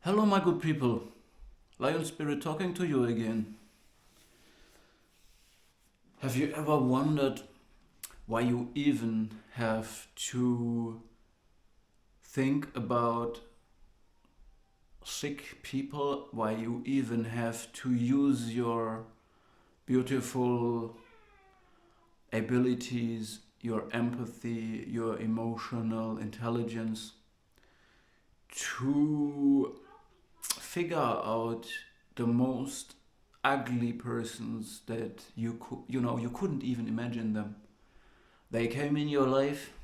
Hello, my good people. Lion Spirit talking to you again. Have you ever wondered why you even have to think about sick people? Why you even have to use your beautiful abilities, your empathy, your emotional intelligence to figure out the most ugly persons that you couldn't even imagine them. They came in your life,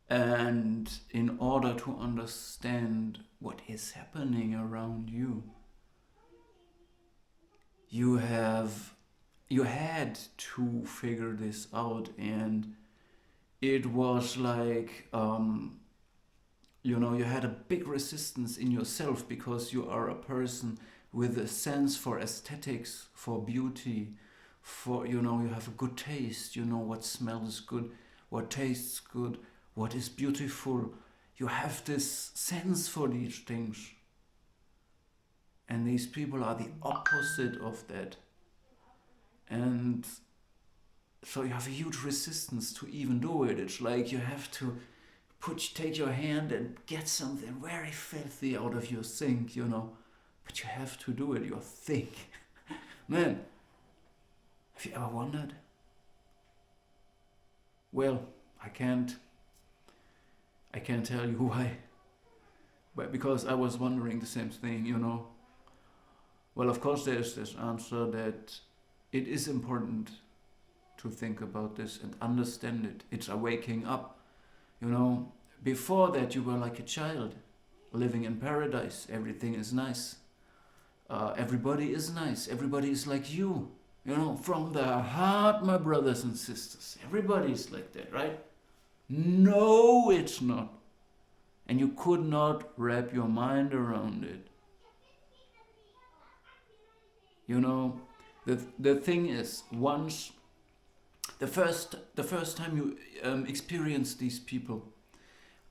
and in order to understand what is happening around you, you had to figure this out. And it was like you had a big resistance in yourself because you are a person with a sense for aesthetics, for beauty, for, you have a good taste, you know what smells good, what tastes good, what is beautiful. You have this sense for these things. And these people are the opposite of that. And so you have a huge resistance to even do it. It's like you have to take your hand and get something very filthy out of your sink, But you have to do it, your thing. Man, have you ever wondered? Well, I can't tell you why. But because I was wondering the same thing. Well, of course there's this answer that it is important to think about this and understand it. It's a waking up. Before that you were like a child, living in paradise. Everything is nice. Everybody is nice. Everybody is like you. From the heart, my brothers and sisters. Everybody is like that, right? No, it's not. And you could not wrap your mind around it. The thing is, once the first time you experience these people,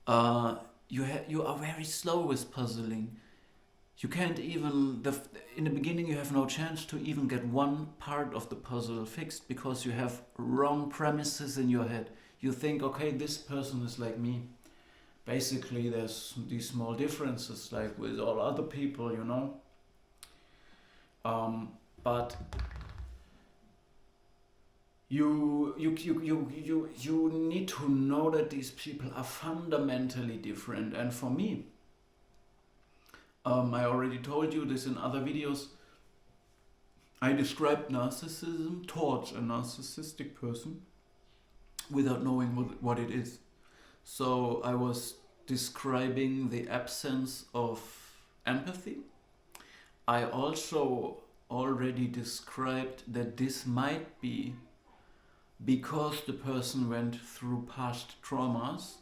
you are very slow with puzzling. You can't even in the beginning you have no chance to even get one part of the puzzle fixed because you have wrong premises in your head. You think, okay, this person is like me. Basically, there's these small differences like with all other people, but you need to know that these people are fundamentally different. And for me, I already told you this in other videos, I described narcissism towards a narcissistic person without knowing what it is. So I was describing the absence of empathy. I also already described that this might be because the person went through past traumas,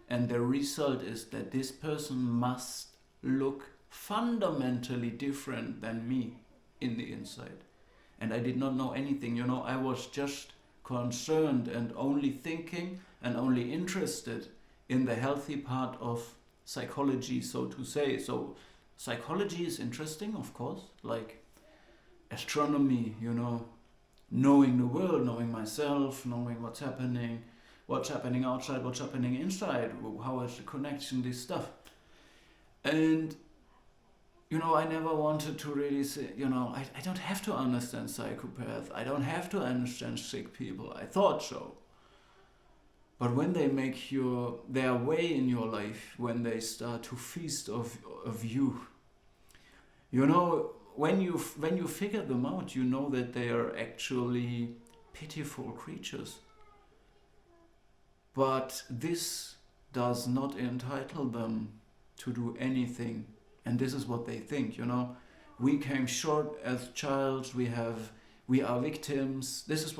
and the result is that this person must look fundamentally different than me in the inside. And I did not know anything, I was just concerned and only thinking and only interested in the healthy part of psychology, so to say. So psychology is interesting, of course, like astronomy, knowing the world, knowing myself, knowing what's happening outside, what's happening inside, how is the connection, this stuff. And I never wanted to really say, I don't have to understand psychopaths. I don't have to understand sick people. I thought so. But when they make their way in your life, when they start to feast of you, when you figure them out, you know that they are actually pitiful creatures. But this does not entitle them to do anything. And this is what they think, We came short as childs, we are victims. This is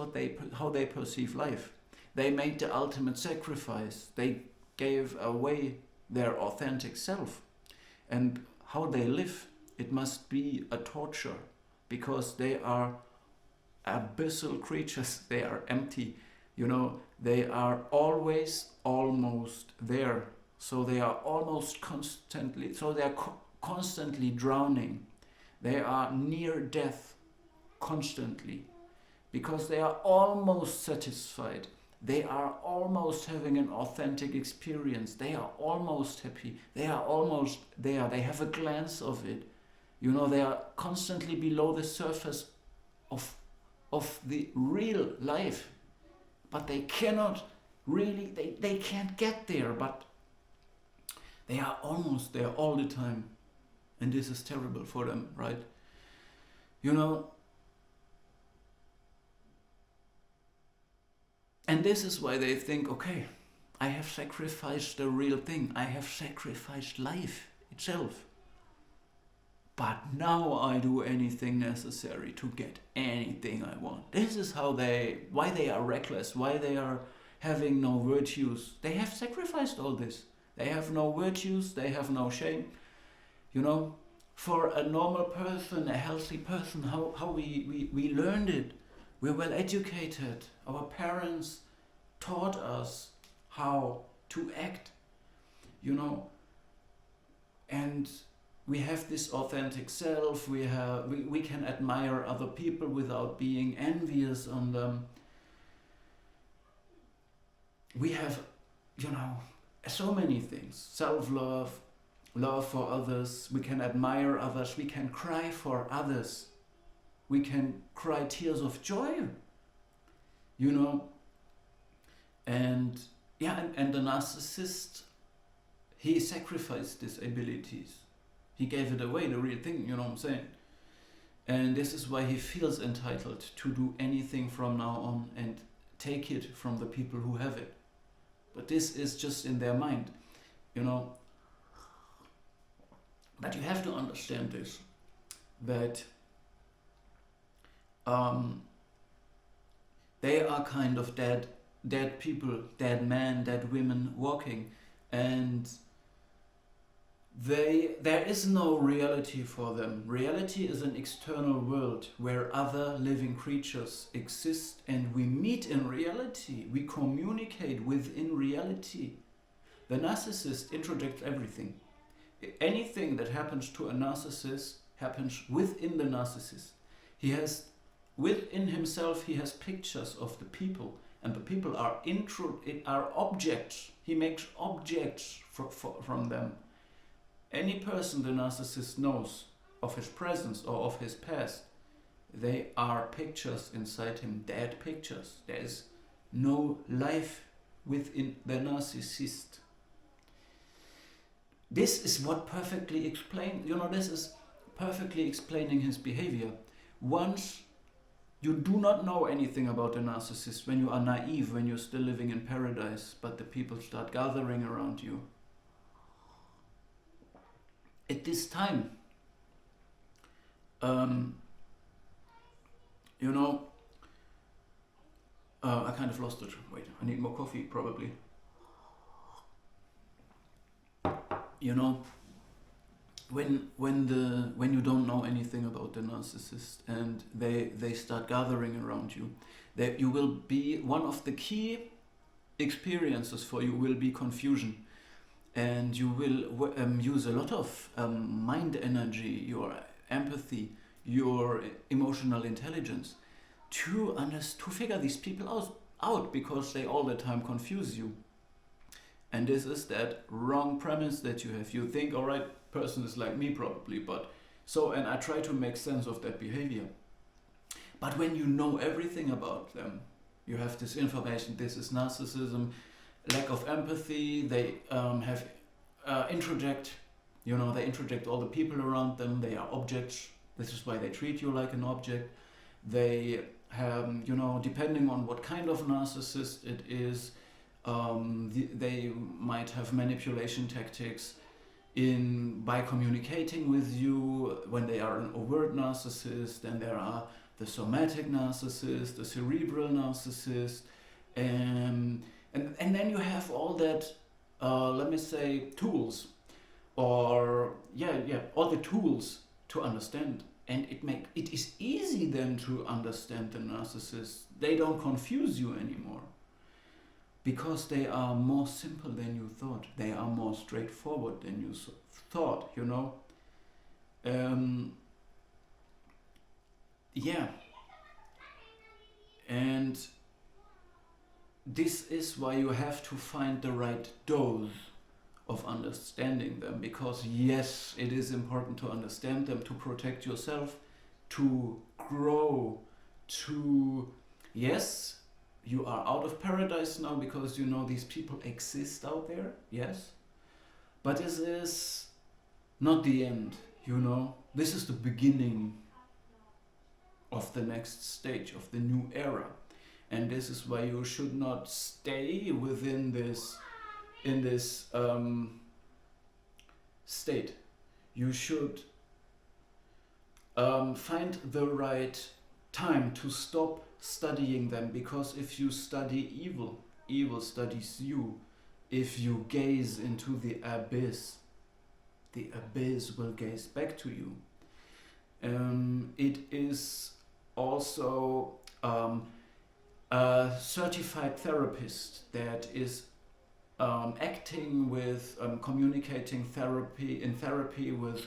how they perceive life. They made the ultimate sacrifice. They gave away their authentic self. And how they live, it must be a torture, because they are abyssal creatures. They are empty. They are always almost there. So they are almost constantly, so they are constantly drowning. They are near death constantly because they are almost satisfied. They are almost having an authentic experience. They are almost happy. They are almost there. They have a glance of it. You know, they are constantly below the surface of the real life. But they cannot really, they can't get there, but they are almost there all the time. And this is terrible for them, right? You know, and this is why they think, okay, I have sacrificed the real thing. I have sacrificed life itself. But now I do anything necessary to get anything I want. This is why they are reckless, why they are having no virtues. They have sacrificed all this. They have no virtues, they have no shame. You know, for a normal person, a healthy person, how we learned it. We're well educated. Our parents taught us how to act, you know, and we have this authentic self. We can admire other people without being envious on them. We have, you know, so many things. Self-love, love for others. We can admire others. We can cry for others. We can cry tears of joy, you know. And yeah, and the narcissist, he sacrificed these abilities. He gave it away, the real thing, you know what I'm saying? And this is why he feels entitled to do anything from now on and take it from the people who have it. But this is just in their mind, you know. But you have to understand this, that they are kind of dead people, dead men, dead women walking, and there is no reality for them. Reality is an external world where other living creatures exist, and we meet in reality. We communicate within reality. The narcissist introjects everything. Anything that happens to a narcissist happens within the narcissist. He has, within himself, he has pictures of the people, and the people are objects. He makes objects from them. Any person the narcissist knows of his presence or of his past, they are pictures inside him, dead pictures. There is no life within the narcissist. This is what perfectly explains, you know, this is perfectly explaining his behavior. Once you do not know anything about the narcissist, when you are naive, when you're still living in paradise, but the people start gathering around you. At this time, you know, I kind of lost it. Wait, I need more coffee, probably. You know, when you don't know anything about the narcissist and they start gathering around you, that you will be, one of the key experiences for you will be confusion. And you will use a lot of mind energy, your empathy, your emotional intelligence to figure these people out because they all the time confuse you. And this is that wrong premise that you have. You think, all right, person is like me probably, but so, and I try to make sense of that behavior. But when you know everything about them, you have this information, this is narcissism, lack of empathy, they have introject, you know, they introject all the people around them, they are objects, this is why they treat you like an object. They have, you know, depending on what kind of narcissist it is, they might have manipulation tactics by communicating with you. When they are an overt narcissist, then there are the somatic narcissist, the cerebral narcissist, and then you have all that, let me say, tools, or all the tools to understand. And it is easy then to understand the narcissist. They don't confuse you anymore, because they are more simple than you thought. They are more straightforward than you thought, you know. Um, yeah, and this is why you have to find the right dose of understanding them, because yes, it is important to understand them, to protect yourself, to grow, to, yes, you are out of paradise now because you know these people exist out there, yes, but this is not the end, you know, this is the beginning of the next stage of the new era. And this is why you should not stay within this, in this state. You should find the right time to stop studying them, because if you study evil, evil studies you. If you gaze into the abyss will gaze back to you. It is also a certified therapist that is acting with communicating therapy with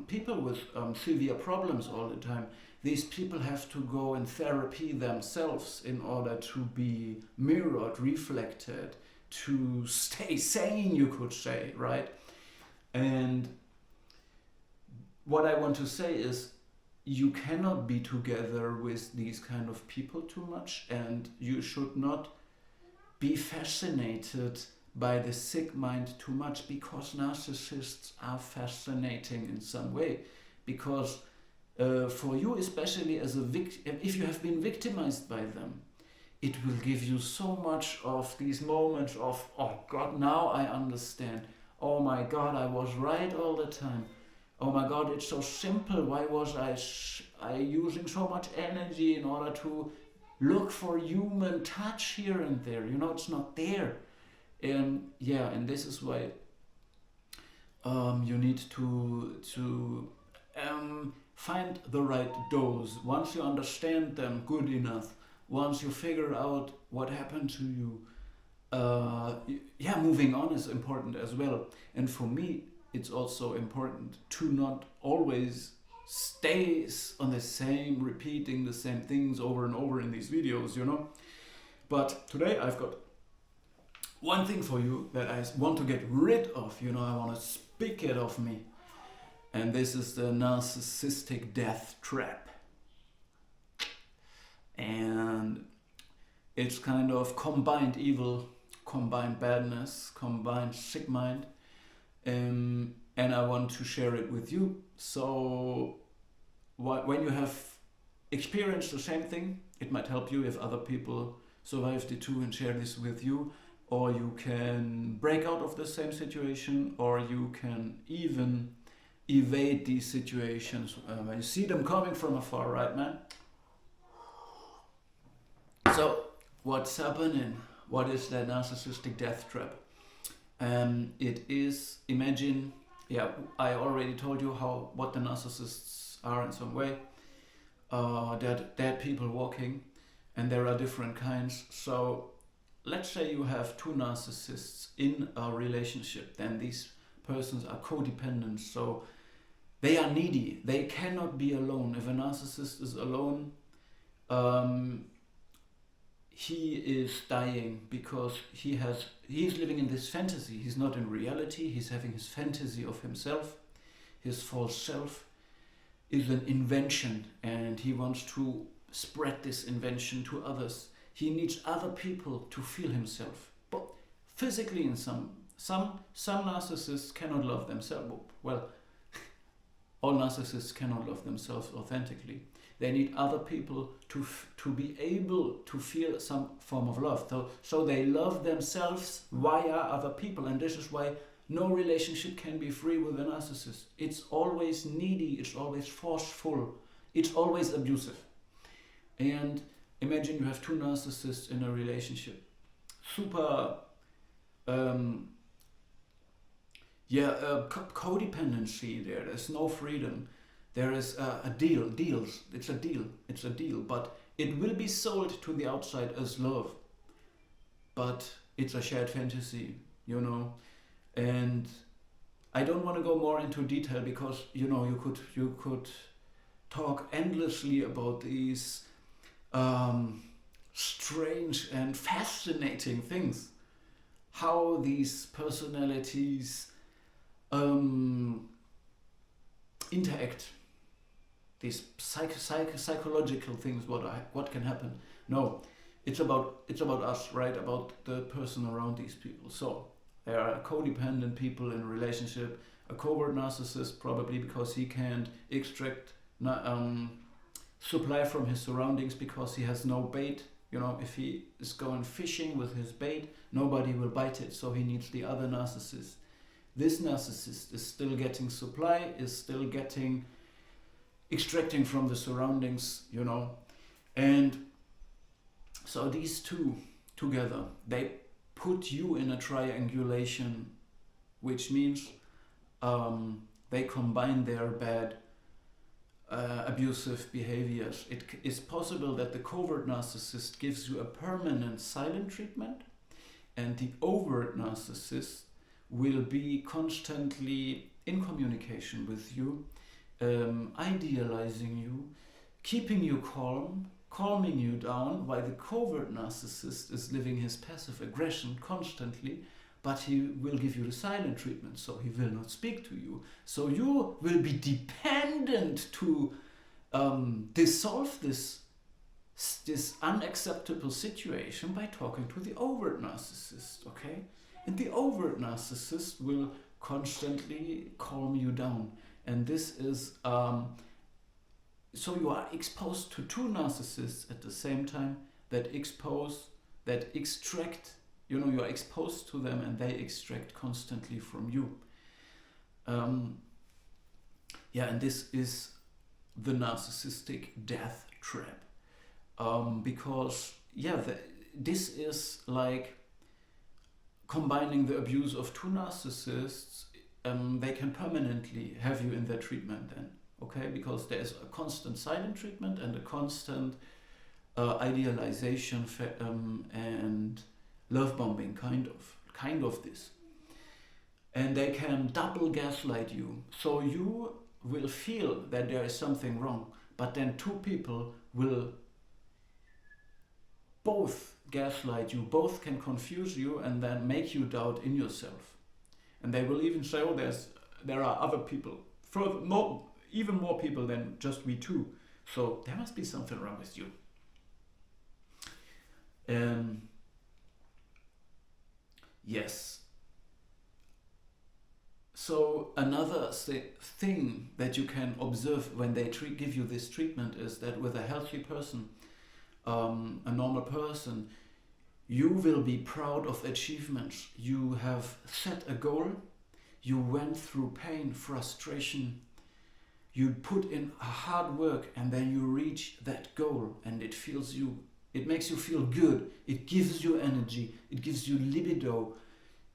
people with severe problems all the time. These people have to go in therapy themselves in order to be mirrored, reflected, to stay sane, you could say, right? And what I want to say is, you cannot be together with these kind of people too much, and you should not be fascinated by the sick mind too much, because narcissists are fascinating in some way. Because for you, especially as a victim, if you have been victimized by them, it will give you so much of these moments of, oh God, now I understand. Oh my God, I was right all the time. Oh my God, it's so simple. Why was I using so much energy in order to look for human touch here and there? You know, it's not there. And yeah, and this is why you need to find the right dose. Once you understand them good enough, once you figure out what happened to you, yeah, moving on is important as well. And for me, it's also important to not always stay on the same, repeating the same things over and over in these videos, you know. But today I've got one thing for you that I want to get rid of, you know, I want to speak it off me. And this is the narcissistic death trap. And it's kind of combined evil, combined badness, combined sick mind. And I want to share it with you. So when you have experienced the same thing, it might help you if other people survived it too and share this with you. Or you can break out of the same situation, or you can even evade these situations when you see them coming from afar, right, man? So what's happening? What is that narcissistic death trap? It is, imagine, yeah, I already told you what the narcissists are in some way. They're dead people walking, and there are different kinds. So let's say you have two narcissists in a relationship, then these persons are codependent, so they are needy. They cannot be alone. If a narcissist is alone, he is dying, because he's living in this fantasy. He's not in reality. He's having his fantasy of himself. His false self is an invention, and he wants to spread this invention to others. He needs other people to feel himself. But physically, in some narcissists cannot love themselves. Well, all narcissists cannot love themselves authentically. They need other people to be able to feel some form of love. So they love themselves via other people. And this is why no relationship can be free with a narcissist. It's always needy, it's always forceful, it's always abusive. And imagine you have two narcissists in a relationship. Super, codependency there. There's no freedom. There is a deals. It's a deal. But it will be sold to the outside as love. But it's a shared fantasy, you know. And I don't want to go more into detail because you could talk endlessly about these strange and fascinating things. How these personalities interact, these psychological things. What can happen? No, it's about us, right? About the person around these people. So there are codependent people in a relationship. A covert narcissist, probably because he can't extract supply from his surroundings because he has no bait. If he is going fishing with his bait, nobody will bite it, so he needs the other narcissist. This narcissist is still getting supply, is still extracting from the surroundings, And so these two together, they put you in a triangulation, which means they combine their bad abusive behaviors. It is possible that the covert narcissist gives you a permanent silent treatment, and the overt narcissist will be constantly in communication with you, idealizing you, keeping you calm, calming you down, while the covert narcissist is living his passive aggression constantly, but he will give you the silent treatment, so he will not speak to you. So you will be dependent to dissolve this unacceptable situation by talking to the overt narcissist, okay? And the overt narcissist will constantly calm you down. And this is, so you are exposed to two narcissists at the same time that extract, you are exposed to them and they extract constantly from you. And this is the narcissistic death trap. Because, this is like combining the abuse of two narcissists. They can permanently have you in their treatment then, okay? Because there's a constant silent treatment and a constant idealization and love bombing, kind of this. And they can double gaslight you. So you will feel that there is something wrong, but then two people will both gaslight you, both can confuse you and then make you doubt in yourself. And they will even say, there are other people, even more people than just we two. So there must be something wrong with you. Yes. So another thing that you can observe when they give you this treatment is that with a healthy person, a normal person, you will be proud of achievements. You have set a goal, you went through pain, frustration, you put in hard work, and then you reach that goal, and it makes you feel good, it gives you energy, it gives you libido,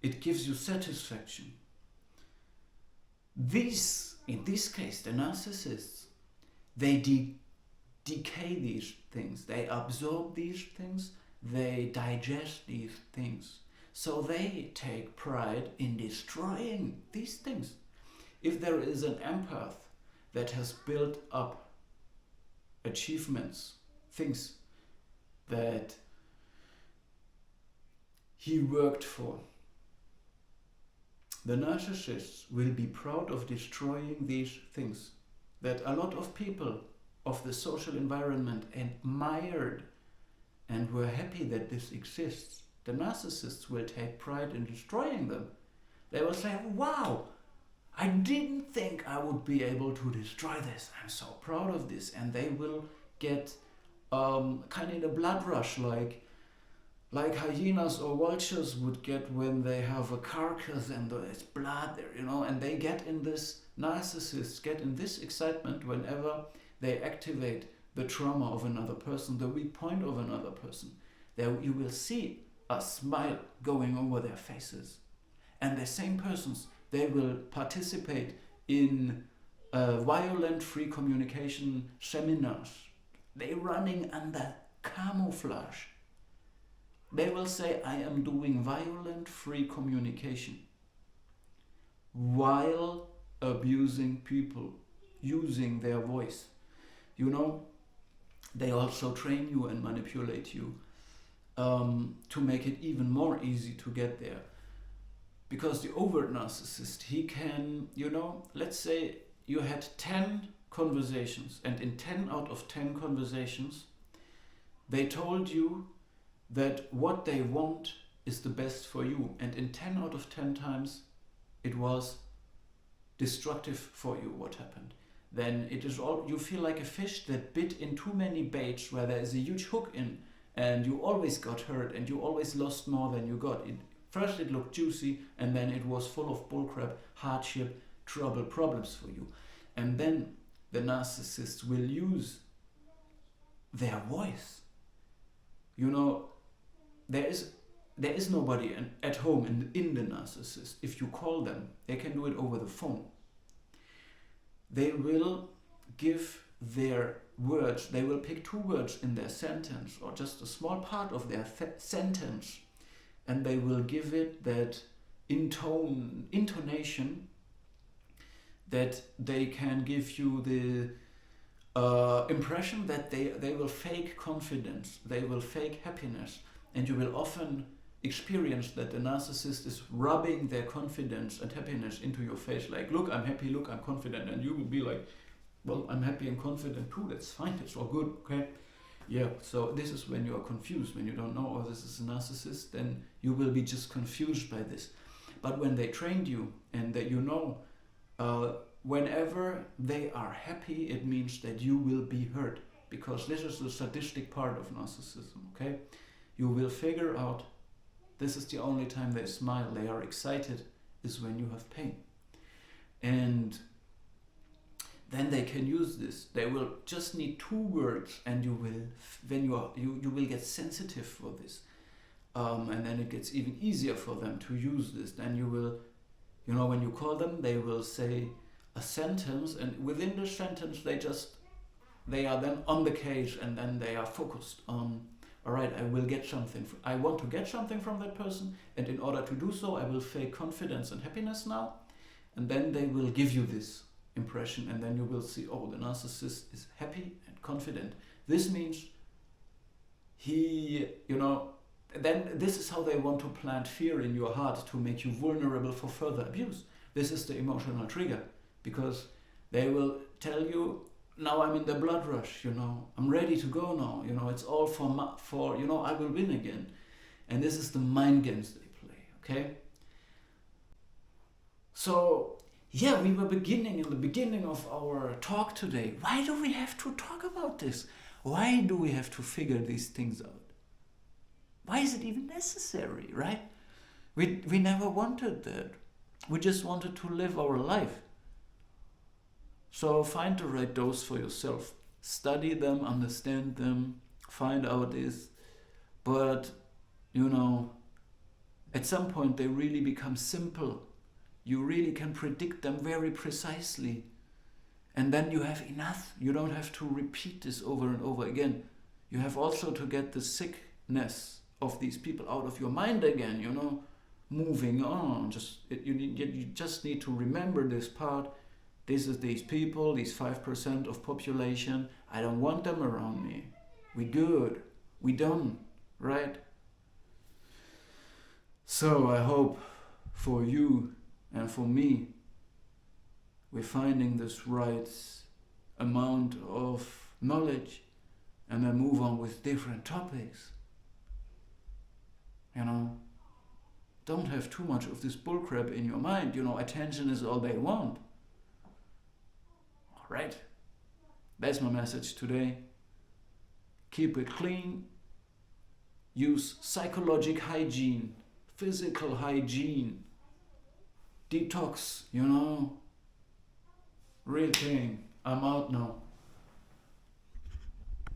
it gives you satisfaction. In this case, the narcissists, they decay these things, they absorb these things, they digest these things. So they take pride in destroying these things. If there is an empath that has built up achievements, things that he worked for, the narcissists will be proud of destroying these things that a lot of people of the social environment admired and were happy that this exists. The narcissists will take pride in destroying them. They will say, wow, I didn't think I would be able to destroy this. I'm so proud of this. And they will get kind of in a blood rush, like hyenas or vultures would get when they have a carcass and there's blood there, and they narcissists get in this excitement whenever they activate the trauma of another person, the weak point of another person. There you will see a smile going over their faces. And the same persons, they will participate in violent free communication seminars. They're running under camouflage. They will say, I am doing violent free communication. while abusing people, using their voice. You know, they also train you and manipulate you to make it even more easy to get there. Because the overt narcissist, he can, you know, let's say you had 10 conversations, and in 10 out of 10 conversations, they told you that what they want is the best for you. And in 10 out of 10 times, it was destructive for you what happened. Then it is all, you feel like a fish that bit in too many baits where there is a huge hook in, and you always got hurt and you always lost more than you got. First it looked juicy, and then it was full of bullcrap, hardship, trouble, problems for you. And then the narcissist will use their voice. You know, there is nobody at home in the narcissist. If you call them, they can do it over the phone. They will give their words, they will pick 2 words in their sentence, or just a small part of their sentence, and they will give it that intonation that they can give you the impression that they will fake confidence, they will fake happiness, and you will often experience that the narcissist is rubbing their confidence and happiness into your face, like, look, I'm happy, look, I'm confident, and you will be like, well, I'm happy and confident too, that's fine, that's all good, okay? Yeah, so this is when you are confused, when you don't know, oh, this is a narcissist, then you will be just confused by this. But when they trained you, and that you know, whenever they are happy, it means that you will be hurt, because this is the sadistic part of narcissism, okay? You will figure out this is the only time they smile, they are excited, is when you have pain. And then they can use this. They will just need 2 words, and you will get sensitive for this. And then it gets even easier for them to use this. Then you will, you know, when you call them, they will say a sentence, and within the sentence they are then on the case, and then they are focused on, all right, I will get something. I want to get something from that person, and in order to do so, I will fake confidence and happiness now, and then they will give you this impression, and then you will see, oh, the narcissist is happy and confident. This means he, you know, then this is how they want to plant fear in your heart to make you vulnerable for further abuse. This is the emotional trigger, because they will tell you, now I'm in the blood rush, you know, I'm ready to go now, you know, it's all for you know, I will win again. And this is the mind games they play, okay? So, yeah, we were in the beginning of our talk today. Why do we have to talk about this? Why do we have to figure these things out? Why is it even necessary, right? We never wanted that. We just wanted to live our life. So find the right dose for yourself. Study them, understand them, find out this. But, you know, at some point they really become simple. You really can predict them very precisely. And then you have enough. You don't have to repeat this over and over again. You have also to get the sickness of these people out of your mind again, you know, moving on. You just need to remember this part. This is these people, these 5% of population. I don't want them around me. We good. We done, right? So I hope for you and for me, we're finding this right amount of knowledge, and then move on with different topics. You know, don't have too much of this bullcrap in your mind. You know, attention is all they want. All right, that's my message today. Keep it clean. Use psychological hygiene, physical hygiene, detox, you know. Real thing. I'm out now.